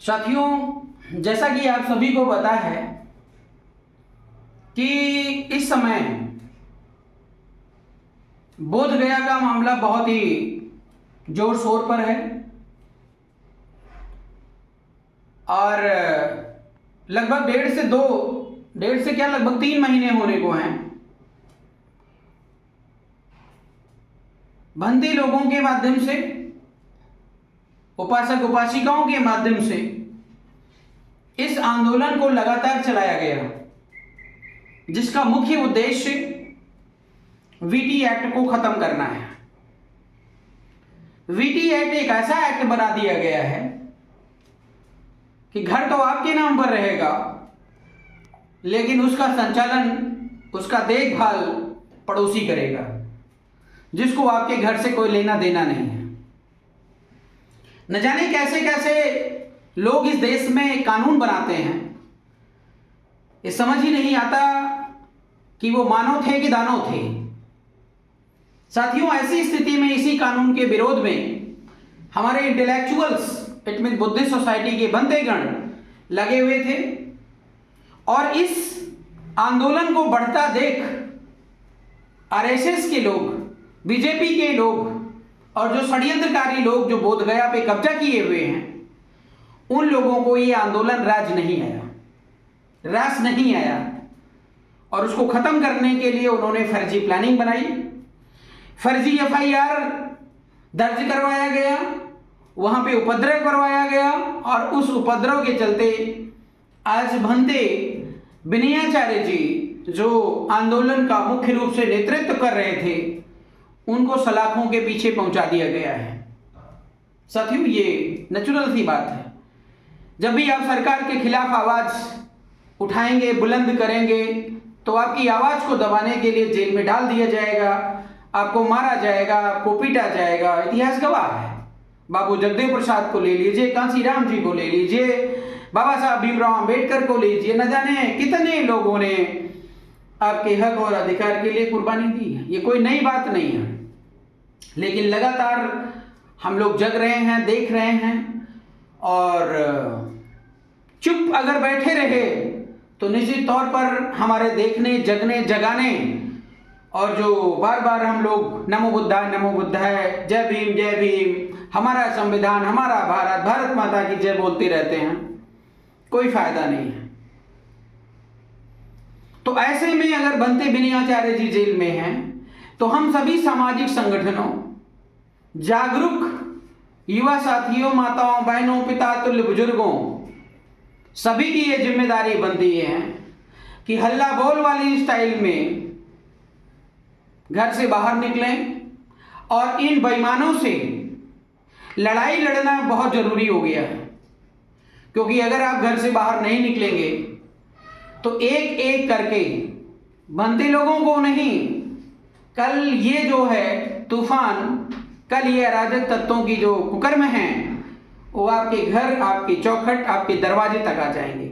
साथियों, जैसा कि आप सभी को पता है कि इस समय बोध गया का मामला बहुत ही जोर शोर पर है और लगभग डेढ़ से क्या लगभग 3 महीने होने को हैं। बंदी लोगों के माध्यम से, उपासक उपासिकाओं के माध्यम से इस आंदोलन को लगातार चलाया गया, जिसका मुख्य उद्देश्य वीटी एक्ट को खत्म करना है। वीटी एक्ट एक ऐसा एक्ट बना दिया गया है कि घर तो आपके नाम पर रहेगा, लेकिन उसका संचालन, उसका देखभाल पड़ोसी करेगा, जिसको आपके घर से कोई लेना देना नहीं है। न जाने कैसे कैसे लोग इस देश में कानून बनाते हैं, ये समझ ही नहीं आता कि वो मानव थे कि दानव थे। साथियों, ऐसी स्थिति में इसी कानून के विरोध में हमारे intellectuals, it mean Buddhist society के बंदेगण लगे हुए थे और इस आंदोलन को बढ़ता देख आरएसएस के लोग, बीजेपी के लोग और जो षड्यंत्रकारी लोग जो बोधगया पे कब्जा किए हुए हैं, उन लोगों को ये आंदोलन रास नहीं आया और उसको खत्म करने के लिए उन्होंने फर्जी प्लानिंग बनाई, फर्जी एफआईआर दर्ज करवाया गया, वहां पे उपद्रव करवाया गया और उस उपद्रव के चलते आज भंते विनयाचार्य जी, जो आंदोलन का मुख्य रूप से नेतृत्व कर रहे थे, उनको सलाखों के पीछे पहुंचा दिया गया है। साथियों, ये नेचुरल सी बात है। जब भी आप सरकार के खिलाफ आवाज उठाएंगे, बुलंद करेंगे, तो आपकी आवाज को दबाने के लिए जेल में डाल दिया जाएगा, आपको मारा जाएगा, आपको पीटा जाएगा। इतिहास गवाह है। बाबू जगदेव प्रसाद को ले लीजिए, कांशीराम जी को ले लीजिए, बाबा साहब भीमराव अंबेडकर को लीजिए, न जाने कितने लोगों ने आपके हक और अधिकार के लिए कुर्बानी दी है। ये कोई नई बात नहीं है, लेकिन लगातार हम लोग जग रहे हैं, देख रहे हैं और चुप अगर बैठे रहे तो निश्चित तौर पर हमारे देखने, जगने, जगाने और जो बार बार हम लोग नमो बुद्धाय, जय भीम, हमारा संविधान, हमारा भारत, भारत माता की जय बोलते रहते हैं, कोई फायदा नहीं है। तो ऐसे में अगर भंते विनयाचार्य जी जेल में हैं, तो हम सभी सामाजिक संगठनों, जागरूक युवा साथियों, माताओं, बहनों, पिता तुल्य बुजुर्गों, सभी की ये जिम्मेदारी बनती है कि हल्ला बोल वाली स्टाइल में घर से बाहर निकलें और इन बेईमानों से लड़ाई लड़ना बहुत जरूरी हो गया है। क्योंकि अगर आप घर से बाहर नहीं निकलेंगे तो एक एक करके बनते लोगों को नहीं, कल ये जो है तूफान, कल ये अराजक तत्वों की जो कुकर्म हैं, वो आपके घर, आपके चौखट, आपके दरवाजे तक आ जाएंगे।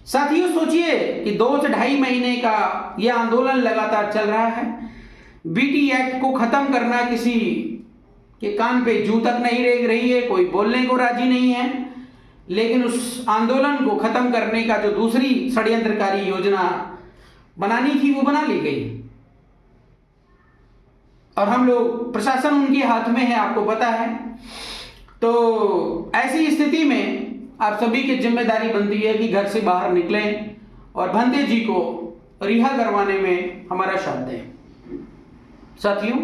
साथियों, सोचिए कि 2 से 2.5 महीने का ये आंदोलन लगातार चल रहा है। बीटी एक्ट को खत्म करना किसी के कान पे जू तक नहीं रेंग रही है, कोई बोलने को राजी नहीं है, लेकिन उस आंदोलन को खत्म करने का जो दूसरी षड्यंत्रकारी योजना बनानी थी, वो बना ली गई और हम लोग, प्रशासन उनके हाथ में है, आपको पता है। तो ऐसी स्थिति में आप सभी की जिम्मेदारी बनती है कि घर से बाहर निकलें और भंते जी को रिहा करवाने में हमारा साथ दें। साथियों,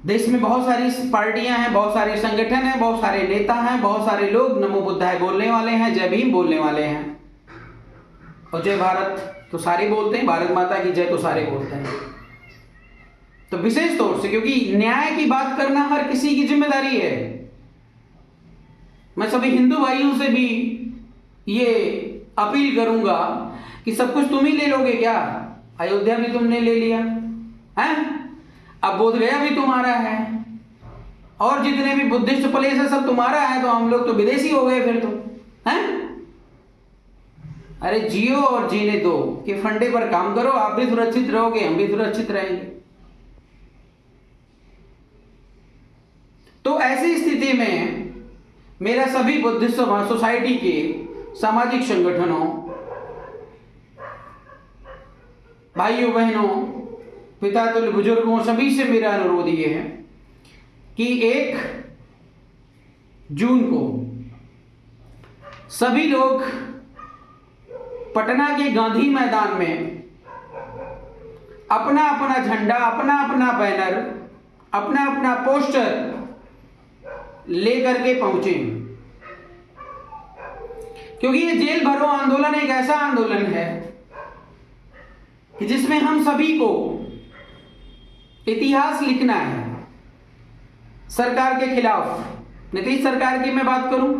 देश में बहुत सारी पार्टियां हैं, बहुत सारे संगठन हैं, बहुत सारे नेता हैं, बहुत सारे लोग नमो बुद्धाय बोलने वाले हैं, जय भीम बोलने वाले हैं और जय भारत तो सारे बोलते हैं, भारत माता की जय तो सारे बोलते हैं। तो विशेष तौर से, क्योंकि न्याय की बात करना हर किसी की जिम्मेदारी है, मैं सभी हिंदू भाइयों से भी ये अपील करूंगा कि सब कुछ तुम ही ले लोगे क्या? अयोध्या भी तुमने ले लिया है, अब बोधगया भी तुम्हारा है और जितने भी बुद्धिस्ट प्लेस है सब तुम्हारा है, तो हम लोग तो विदेशी हो गए फिर तो, हैं? अरे जियो और जीने दो के फंडे पर काम करो, आप भी सुरक्षित रहोगे, हम भी सुरक्षित रहेंगे। तो ऐसी स्थिति में मेरा सभी बुद्धिस्ट सोसाइटी के सामाजिक संगठनों, भाइयों बहनों, पिता तुल्य बुजुर्गों, सभी से मेरा अनुरोध ये है कि 1 जून को सभी लोग पटना के गांधी मैदान में अपना अपना झंडा, अपना अपना बैनर, अपना अपना पोस्टर लेकर के पहुंचे, क्योंकि ये जेल भरो आंदोलन एक ऐसा आंदोलन है कि जिसमें हम सभी को इतिहास लिखना है। सरकार के खिलाफ, नीतीश सरकार की मैं बात करूं,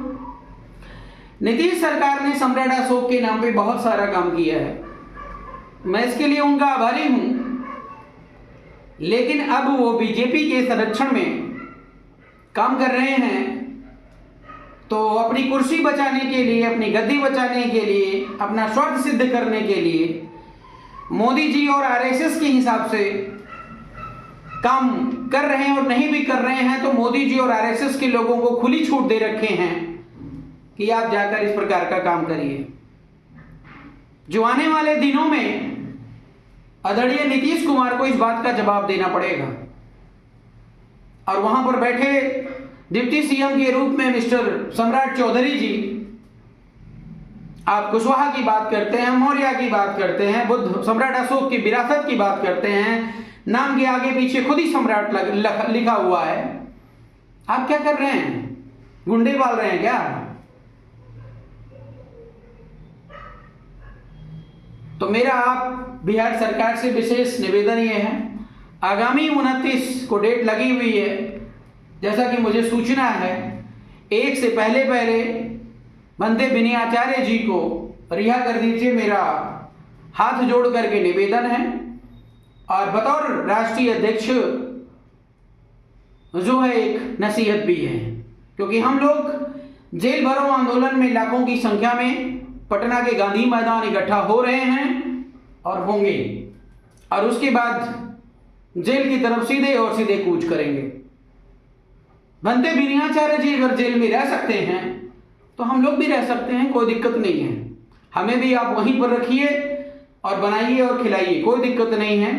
नीतीश सरकार ने सम्राट अशोक के नाम पे बहुत सारा काम किया है, मैं इसके लिए उनका आभारी हूं। लेकिन अब वो बीजेपी के संरक्षण में काम कर रहे हैं, तो अपनी कुर्सी बचाने के लिए, अपनी गद्दी बचाने के लिए, अपना स्वार्थ सिद्ध करने के लिए मोदी जी और आरएसएस के हिसाब से काम कर रहे हैं। और नहीं भी कर रहे हैं तो मोदी जी और आरएसएस के लोगों को खुली छूट दे रखे हैं कि आप जाकर इस प्रकार का काम करिए। जो आने वाले दिनों में आदरणीय नीतीश कुमार को इस बात का जवाब देना पड़ेगा, और वहां पर बैठे डिप्टी सीएम के रूप में मिस्टर सम्राट चौधरी जी, आप कुशवाहा की बात करते हैं, मौर्य की बात करते हैं, बुद्ध सम्राट अशोक की विरासत की बात करते हैं, नाम के आगे पीछे खुद ही सम्राट लिखा हुआ है। आप क्या कर रहे हैं? गुंडे पाल रहे हैं क्या? तो मेरा आप बिहार सरकार से विशेष निवेदन ये है, आगामी 29 को डेट लगी हुई है, जैसा कि मुझे सूचना है, 1 से पहले बंदे विनय आचार्य जी को रिहा कर दीजिए, मेरा हाथ जोड़ करके निवेदन है। और बतौर राष्ट्रीय अध्यक्ष जो है एक नसीहत भी है, क्योंकि हम लोग जेल भरो आंदोलन में लाखों की संख्या में पटना के गांधी मैदान इकट्ठा हो रहे हैं और होंगे, और उसके बाद जेल की तरफ सीधे कूच करेंगे। बंदे विनयाचार्य जी अगर जेल में रह सकते हैं तो हम लोग भी रह सकते हैं, कोई दिक्कत नहीं है। हमें भी आप वहीं पर रखिए और बनाइए और खिलाइए, कोई दिक्कत नहीं है।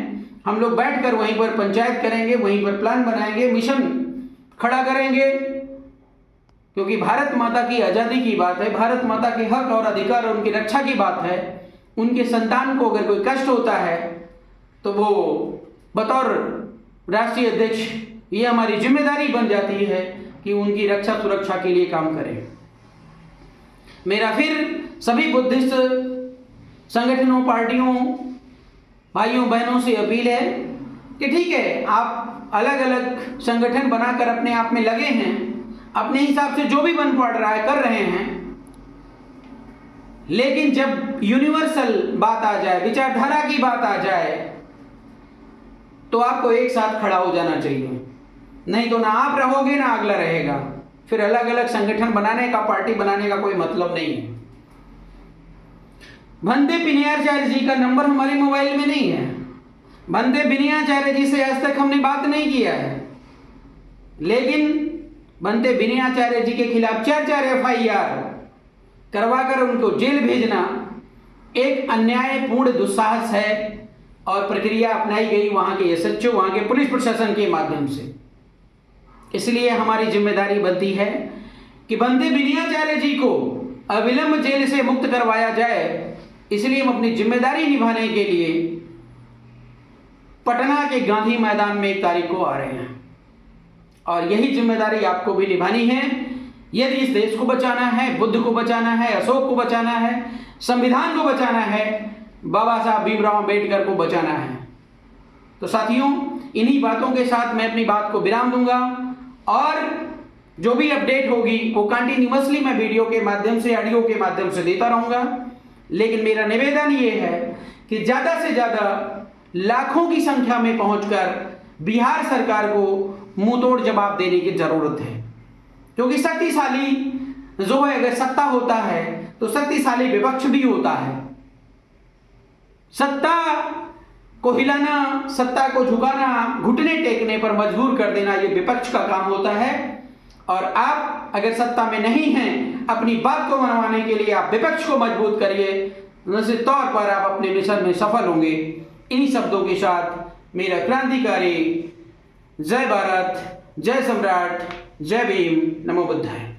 हम लोग बैठकर वहीं पर पंचायत करेंगे, वहीं पर प्लान बनाएंगे, मिशन खड़ा करेंगे, क्योंकि भारत माता की आज़ादी की बात है, भारत माता के हक और अधिकार और उनकी रक्षा की बात है। उनके संतान को अगर कोई कष्ट होता है तो वो बतौर राष्ट्रीय अध्यक्ष ये हमारी जिम्मेदारी बन जाती है कि उनकी रक्षा सुरक्षा के लिए काम करें। मेरा फिर सभी बुद्धिस्ट संगठनों, पार्टियों, भाइयों बहनों से अपील है कि ठीक है, आप अलग अलग संगठन बनाकर अपने आप में लगे हैं, अपने हिसाब से जो भी बन पड़ रहा है कर रहे हैं, लेकिन जब यूनिवर्सल बात आ जाए, विचारधारा की बात आ जाए, तो आपको एक साथ खड़ा हो जाना चाहिए। नहीं तो ना आप रहोगे ना अगला रहेगा। फिर अलग अलग संगठन बनाने का, पार्टी बनाने का कोई मतलब नहीं है। बंदे विनयाचार्य जी का नंबर हमारे मोबाइल में नहीं है। बंदे विनयाचार्य जी से आज तक हमने बात नहीं किया है, लेकिन बंदे विनयाचार्य जी के खिलाफ 4 FIR करवाकर उनको जेल भेजना एक अन्यायपूर्ण दुस्साहस है, और प्रक्रिया अपनाई गई वहां के SHO, वहां के पुलिस प्रशासन के माध्यम से। इसलिए हमारी जिम्मेदारी बनती है कि बंदे विनयाचार्य जी को अविलंब जेल से मुक्त करवाया जाए। इसलिए हम अपनी जिम्मेदारी निभाने के लिए पटना के गांधी मैदान में 1 तारीख को आ रहे हैं, और यही जिम्मेदारी आपको भी निभानी है। यदि इस देश को बचाना है, बुद्ध को बचाना है, अशोक को बचाना है, संविधान को बचाना है, बाबा साहब भीमराव अंबेडकर को बचाना है। तो साथियों, इन्हीं बातों के साथ मैं अपनी बात को विराम दूंगा, और जो भी अपडेट होगी वो कंटिन्यूअसली मैं वीडियो के माध्यम से, ऑडियो के माध्यम से देता रहूंगा। लेकिन मेरा निवेदन ये है कि ज़्यादा से ज़्यादा लाखों की संख्या में पहुंचकर बिहार सरकार को मुंहतोड़ जवाब देने की जरूरत है, क्योंकि शक्तिशाली जो है, अगर सत्ता होता है तो शक्तिशाली विपक्ष भी होता है। सत्ता को हिलाना, सत्ता को झुकाना, घुटने टेकने पर मजबूर कर देना, ये विपक्ष का काम होता है। और आप अगर सत्ता में नहीं हैं, अपनी बात को मनवाने के लिए आप विपक्ष को मजबूत करिए, निश्चित तौर पर आप अपने मिशन में सफल होंगे। इन्हीं शब्दों के साथ मेरा क्रांतिकारी जय भारत, जय सम्राट, जय भीम, नमो बुद्धाय।